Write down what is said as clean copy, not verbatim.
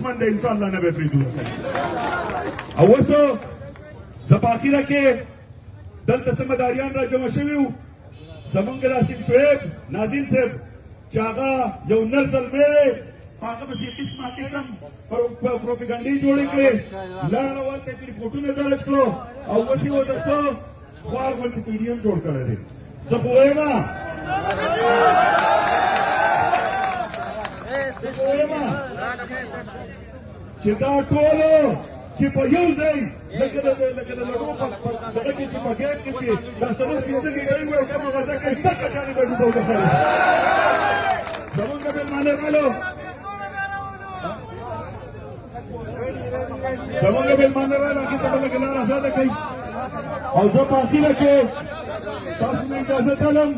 دشمن دی انشاء الله نه به پریږدو. او اوس زه په اخره کې دلته څه مداریان را جمع شوي وو، زمونږ راشد شعیب ناظم صاحب چې هغه یو نر زلمی دی، هغه پسې قسمه قسم پروپیګنډې جوړې کړې، لاړه ورته یې رپورټونه درج کړو او اوس یې ورته څه خوار غوندې پي ډي ایم جوړ کړی دی. زه خو وایم چې دا ټولو چې په یو ځای لکه د لډو په دغه کې چې په ګیټ کې چې دا څلور پنځه ګیډۍ وي او کومه غذا کوي دغه شانې به ډوبو د خلک. زمونږ مېلمانه راغلو، زمونږ مېلمانه راغلو، هغې ته به لږه لار ازاده کوي او زه په اخره کې تاسو نه اجازه تلم